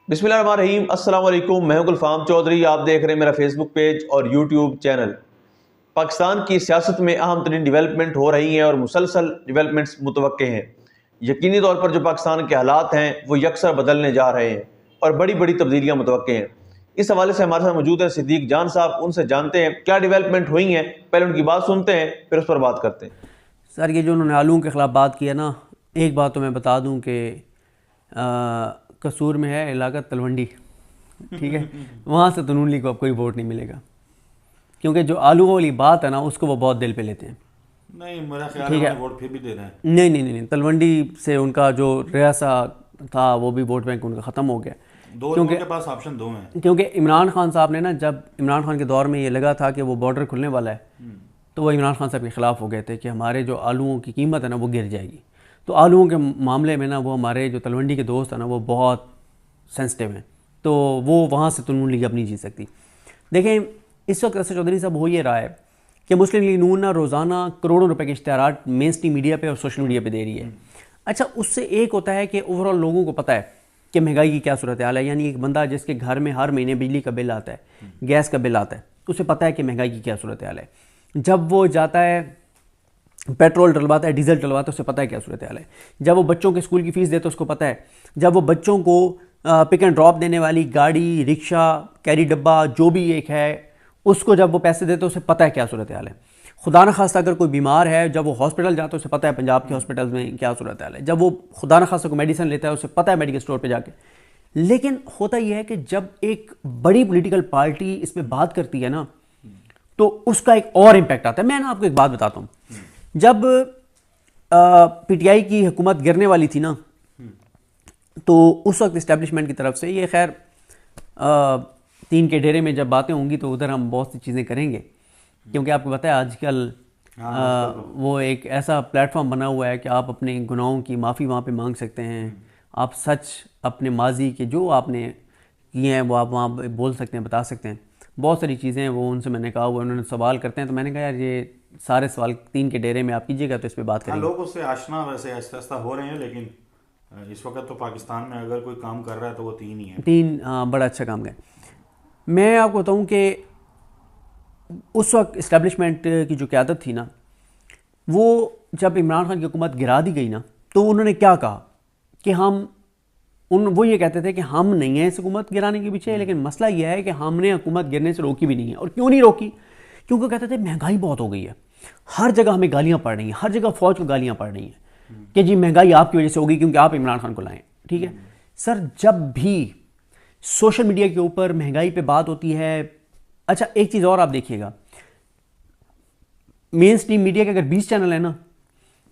बिस्मिल्लाहिर्रहमानिर्रहीम, अस्सलाम वालेकुम। मैं हूं गुलफाम चौधरी। आप देख रहे हैं मेरा फेसबुक पेज और यूट्यूब चैनल। पाकिस्तान की सियासत में अहम तरीन डेवलपमेंट हो रही हैं और मुसलसल डेवलपमेंट्स मुतवक्के हैं। यकीनी तौर पर जो पाकिस्तान के हालात हैं वो यकसर बदलने जा रहे हैं और बड़ी बड़ी तब्दीलियाँ मुतवक्के हैं। इस हवाले से हमारे साथ मौजूद हैं सिद्दीक जान साहब। उनसे जानते हैं क्या डेवलपमेंट हुई हैं, पहले उनकी बात सुनते हैं फिर उस पर बात करते हैं। सर, ये जो उन्होंने आलूओं के ख़िलाफ़ बात की है ना, एक बात तो मैं बता दूं कि कसूर में है इलाका तलवंडी, ठीक है। वहाँ से तो नून लीग को अब कोई वोट नहीं मिलेगा, क्योंकि जो आलू वाली बात है ना उसको वो बहुत दिल पे लेते हैं। नहीं, मेरा ख्याल है वोट फिर भी दे रहे हैं। नहीं, तलवंडी से उनका जो रियासा था वो भी वोट बैंक उनका ख़त्म हो गया, क्योंकि के पास ऑप्शन दो हैं। क्योंकि इमरान खान साहब ने ना, जब इमरान खान के दौर में ये लगा था कि वो बॉर्डर खुलने वाला है, तो वो इमरान खान साहब के ख़िलाफ़ हो गए थे कि हमारे जो आलूओं की कीमत है ना वो गिर जाएगी। तो आलूओं के मामले में ना वो हमारे जो तलवंडी के दोस्त हैं ना वो बहुत सेंसिटिव हैं, तो वो वहाँ से तो नून लीग अब नहीं जीत सकती। देखें, इस वक्त असद चौधरी साहब हो ये रहा है कि मुस्लिम लीग नून ना रोज़ाना करोड़ों रुपए के इश्तिहारात मेन स्ट्रीम मीडिया पे और सोशल मीडिया पे दे रही है। अच्छा, उससे एक होता है कि ओवरऑल लोगों को पता है कि महंगाई की क्या सूरत हाल है। यानी एक बंदा जिसके घर में हर महीने बिजली का बिल आता है, गैस का बिल आता है, उसे पता है कि महंगाई की क्या सूरत हाल है। जब वो जाता है पेट्रोल डलवाता है, डीजल डलवाता है, उसे पता है क्या सूरत हाल है। जब वो बच्चों के स्कूल की फ़ीस देता है उसको पता है। जब वो बच्चों को पिक एंड ड्रॉप देने वाली गाड़ी, रिक्शा, कैरी डब्बा जो भी एक है उसको जब वो पैसे देते हैं उसे पता है क्या सूरत हाल है। खुदा न खास्ता अगर कोई बीमार है, जब वो हॉस्पिटल जाता है उसे पता है पंजाब के हॉस्पिटल में क्या सूरत हाल है। जब वो खुदा न खास्ता को मेडिसिन लेता है उसे पता है मेडिकल स्टोर पे जाके। लेकिन होता यह है कि जब एक बड़ी पॉलिटिकल पार्टी इस पर बात करती है ना तो उसका एक और इम्पैक्ट आता है। मैं ना आपको एक बात बताता हूँ, जब पीटीआई की हुकूमत गिरने वाली थी ना, तो उस वक्त इस्टेब्लिशमेंट की तरफ से ये खैर तीन के डेरे में जब बातें होंगी तो उधर हम बहुत सी चीज़ें करेंगे, क्योंकि आपको पता है आजकल वो एक ऐसा प्लेटफॉर्म बना हुआ है कि आप अपने गुनाहों की माफ़ी वहाँ पे मांग सकते हैं। आप सच अपने माजी के जो आपने किए हैं वो आप वहाँ बोल सकते हैं, बता सकते हैं। बहुत सारी चीज़ें वो उनसे मैंने कहा हुआ, उन्होंने सवाल करते हैं तो मैंने कहा यार ये सारे सवाल तीन के डेरे में आप कीजिएगा तो इस पर बात करेंगे। लोग उससे आशना वैसे आहिस्ता आहिस्ता हो रहे हैं, लेकिन इस वक्त तो पाकिस्तान में अगर कोई काम कर रहा है तो वो तीन ही है। तीन बड़ा अच्छा काम है। मैं आपको बताऊं कि उस वक्त इस्टेब्लिशमेंट की जो क़यादत थी ना, वो जब इमरान खान की हुकूमत गिरा दी गई ना तो उन्होंने क्या कहा कि वो ये कहते थे कि हम नहीं हैं इस हुकूमत गिराने के पीछे, लेकिन मसला यह है कि हमने हुकूमत गिरने से रोकी भी नहीं है। और क्यों नहीं रोकी? क्योंकि कहते थे महंगाई बहुत हो गई है, हर जगह हमें गालियाँ पड़ रही हैं, हर जगह फ़ौज को गालियाँ पड़ रही हैं कि जी महंगाई आपकी वजह से होगी क्योंकि आप इमरान खान को लाएं। ठीक है सर, जब भी सोशल मीडिया के ऊपर महंगाई पे बात होती है, अच्छा एक चीज़ और आप देखिएगा, मेन स्ट्रीम मीडिया के अगर 20 चैनल है ना,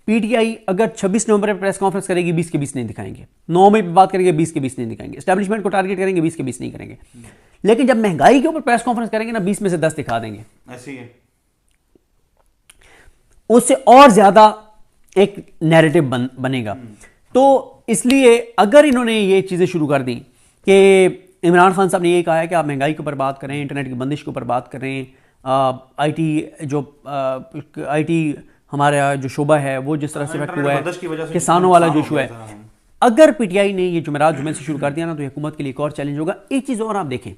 पीटीआई अगर 26 नवंबर पर प्रेस कॉन्फ्रेंस करेगी 20 के 20 नहीं दिखाएंगे, 9 मई पर बात करेंगे 20 के 20 नहीं दिखाएंगे, एस्टैब्लिशमेंट को टारगेट करेंगे 20 के 20 नहीं करेंगे। लेकिन जब महंगाई के ऊपर प्रेस कॉन्फ्रेंस करेंगे ना 20 में से 10 दिखा देंगे। ऐसी है, उससे और ज्यादा एक नैरेटिव बनेगा। तो इसलिए अगर इन्होंने ये चीज़ें शुरू कर दी कि इमरान खान साहब ने ये कहा है कि आप महंगाई के ऊपर बात करें, इंटरनेट की बंदिश के ऊपर बात करें, आईटी हमारा जो शुबा है वो जिस तरह से इफेक्ट हुआ है, किसानों वाला जो इशू है, अगर पीटीआई ने ये जुमेरात जुमे से शुरू कर दिया ना तो हुकूमत के लिए एक और चैलेंज होगा। एक चीज़ और आप देखें,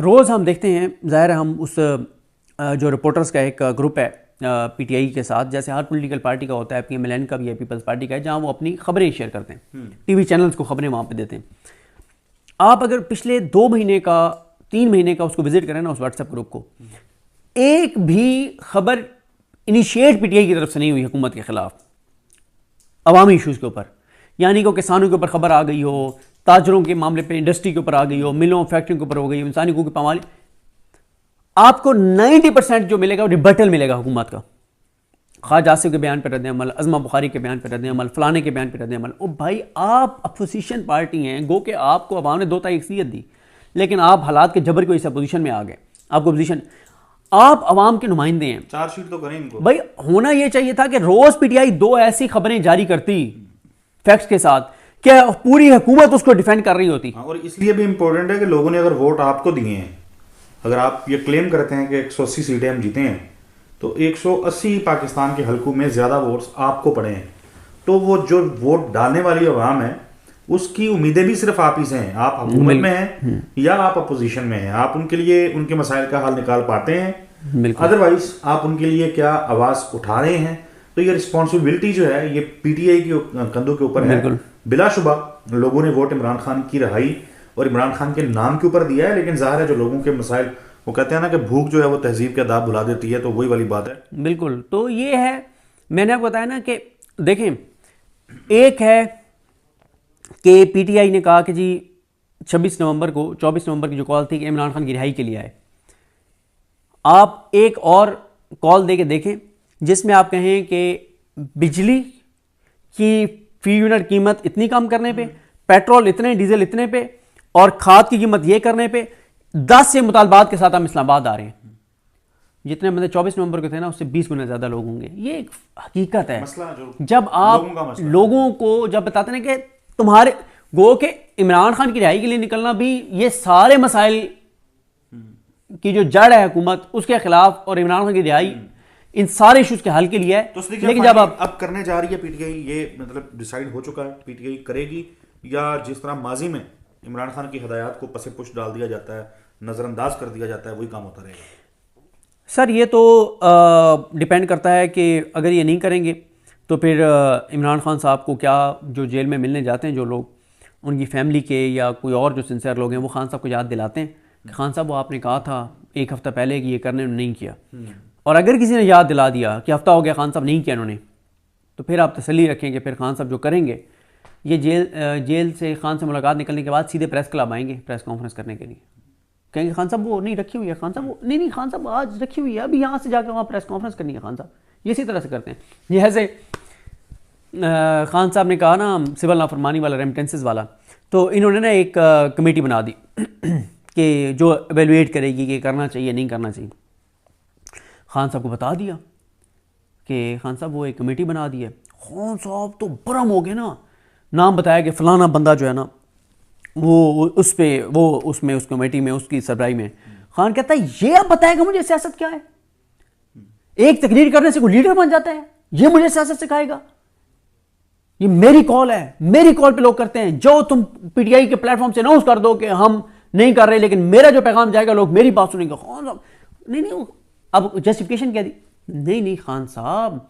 रोज़ हम देखते हैं, ज़ाहिर है हम उस जो रिपोर्टर्स का एक ग्रुप है पीटीआई के साथ, जैसे हर पॉलिटिकल पार्टी का होता है, PMLN का भी है, पीपल्स पार्टी का है, जहाँ वो अपनी खबरें शेयर करते हैं, टीवी चैनल्स को खबरें वहाँ पे देते हैं। आप अगर पिछले 2 महीने का 3 महीने का उसको विजिट करें ना, उस व्हाट्सएप ग्रुप को, एक भी खबर इनिशिएट पीटीआई की तरफ से नहीं हुई हुकूमत के खिलाफ अवामी इशूज़ के ऊपर। यानी कि किसानों के ऊपर खबर आ गई हो, ताजरों के मामले पे इंडस्ट्री के ऊपर आ गई हो, मिलों फैक्ट्रियों के ऊपर हो गई हो, इंसानी हकूक़ की पामाली, आपको 90% जो मिलेगा वो रिबटल मिलेगा हुकूमत का। ख्वाजा आसिफ के बयान पर रद्द अमल, अज़मा बुखारी के बयान पर रद्द अमल, फलाने के बयान पर रद्द अमल। ओ भाई, आप अपोजिशन पार्टी हैं, गो के आपको अवाम ने 2 तारीख अक्सरियत दी, लेकिन आप हालात के जबर की वजह से अपोजिशन में आ गए। आपको अपोजिशन, आप अवाम के नुमाइंदे हैं, चार्जशीट तो करें इनको। भाई होना यह चाहिए था कि रोज पीटीआई 2 ऐसी खबरें जारी करती फैक्ट्स के साथ कि पूरी हुकूमत उसको डिफेंड कर रही होती। और इसलिए भी इंपॉर्टेंट है कि लोगों ने अगर वोट आपको दिए हैं, अगर आप ये क्लेम करते हैं कि 180 सीटें हम जीते हैं, तो 180 पाकिस्तान के हलकों में ज़्यादा वोट्स आपको पड़े हैं, तो वो जो वोट डालने वाली अवाम है उसकी उम्मीदें भी सिर्फ आप ही से हैं। आप हुकूमत में हैं या आप अपोजिशन में हैं, आप उनके लिए उनके मसाइल का हल निकाल पाते हैं, अदरवाइज आप उनके लिए क्या आवाज़ उठा रहे हैं। तो ये रिस्पॉन्सिबिलिटी जो है ये पीटीआई के कंधों के ऊपर है। बिलाशुबा लोगों ने वोट इमरान खान की रहाई और इमरान खान के नाम के ऊपर दिया है, लेकिन जाहिर है जो लोगों के मसाइल, वो कहते हैं ना कि भूख जो है वो तहजीब के आदाब भुला देती है, तो वही वाली बात है। बिल्कुल। तो ये है, मैंने आपको बताया ना कि देखें, एक है कि पीटीआई ने कहा कि जी 24 नवंबर की जो कॉल थी कि इमरान खान की रिहाई के लिए आए। आप एक और कॉल दे के देखें जिसमें आप कहें कि बिजली की फी यूनिट कीमत इतनी कम करने पे, पेट्रोल इतने, डीजल इतने पे और खाद की कीमत ये करने पे 10 से मुतालबात के साथ हम इस्लामाबाद आ रहे हैं। जितने मतलब 24 नवंबर को थे ना, उससे 20 गुना ज़्यादा लोग होंगे। ये एक हकीकत है। जब आप लोगों को जब बताते हैं कि तुम्हारे गो के इमरान खान की रिहाई के लिए निकलना भी, ये सारे मसाइल की जो जड़ है हुकूमत उसके खिलाफ, और इमरान खान की रिहाई इन सारे इश्यूज के हल के लिए है। तो लेकिन जब आप अब करने जा रही है पीटीआई, ये मतलब डिसाइड हो चुका है पीटीआई करेगी, या जिस तरह माजी में इमरान खान की हदायत को पसे पुश डाल दिया जाता है, नज़रअंदाज कर दिया जाता है, वही काम होता रहेगा? सर ये तो डिपेंड करता है कि अगर ये नहीं करेंगे तो फिर इमरान खान साहब को क्या, जो जेल में मिलने जाते हैं जो लोग, उनकी फैमिली के या कोई और जो सिंसियर लोग हैं, वो खान साहब को याद दिलाते हैं कि खान साहब वो आपने कहा था एक हफ़्ता पहले कि ये करने उन्होंने नहीं किया। और अगर किसी ने याद दिला दिया कि हफ़्ता हो गया खान साहब नहीं किया इन्होंने, तो फिर आप तसल्ली रखें कि फिर खान साहब जो करेंगे, ये जेल से खान से मुलाकात निकलने के बाद सीधे प्रेस क्लब आएंगे प्रेस कॉन्फ्रेंस करने के लिए। कहेंगे खान साहब वो नहीं रखी हुई है, खान साहब वो नहीं खान साहब आज रखी हुई है, अभी यहाँ से जाकर वहाँ प्रेस कॉन्फ्रेंस करनी है खान साहब। ये इसी तरह से करते हैं। ये ऐसे खान साहब ने कहा ना सिविल नाफरमानी वाला, रेमिटेंसेस वाला, तो इन्होंने ना एक कमेटी बना दी कि जो एवेलुएट करेगी कि करना चाहिए नहीं करना चाहिए। खान साहब को बता दिया कि खान साहब वो एक कमेटी बना दी है। खान साहब तो बरम हो गए ना, नाम बताया कि फ़लाना बंदा जो है ना वो उसमें उस कमेटी में उसकी सरबराही में। खान कहता है ये अब बताएगा मुझे सियासत क्या है, एक तकरीर करने से कोई लीडर बन जाता है, ये मुझे सियासत सिखाएगा, ये मेरी कॉल है, मेरी कॉल पे लोग करते हैं। जो तुम पीटीआई के प्लेटफॉर्म से अनाउंस कर दो कि हम नहीं कर रहे, लेकिन मेरा जो पैगाम जाएगा लोग मेरी बात सुनेंगे। खान साहब नहीं, अब जस्टिफिकेशन क्या दी, नहीं खान साहब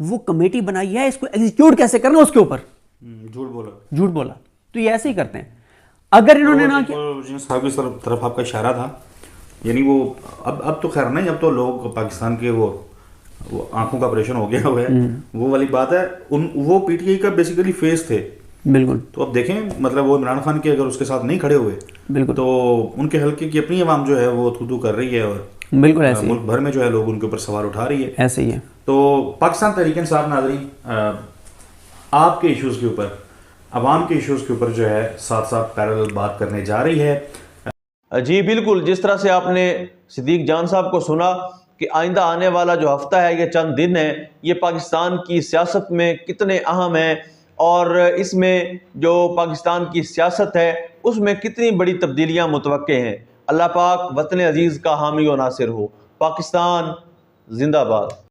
वो कमेटी बनाई है, इसको एग्जीक्यूट कैसे करना उसके ऊपर झूठ बोला। तो ये ऐसे ही करते हैं। अगर इन्होंने ना किया, साहब की तरफ आपका इशारा था, यानी वो अब तो खैर नहीं, अब तो लोग पाकिस्तान के वो आंखों का ऑपरेशन हो गया हुआ है, वो वाली बात है। वो पीटीआई का बेसिकली फेस थे। बिल्कुल। तो अब देखें, मतलब वो इमरान खान के अगर उसके साथ नहीं खड़े हुए, बिल्कुल, तो उनके हल्के की अपनी आवाम जो है वो थू कर रही है, और बिल्कुल ऐसे मुल्क भर में जो है लोग उनके ऊपर सवाल उठा रही है। ऐसे ही है। तो पाकिस्तान तहरीक इंसाफ नाज़रीन आपके इश्यूज़ के ऊपर, अवाम के इश्यूज़ के ऊपर जो है साथ साथ पैरेलल बात करने जा रही है। जी बिल्कुल, जिस तरह से आपने सिद्दीक जान साहब को सुना कि आइंदा आने वाला जो हफ्ता है, ये चंद दिन है, ये पाकिस्तान की सियासत में कितने अहम हैं, और इसमें जो पाकिस्तान की सियासत है उसमें कितनी बड़ी तब्दीलियां मुतवक्के हैं। अल्लाह पाक वतन अजीज़ का हामी व नासिर हो। पाकिस्तान जिंदाबाद।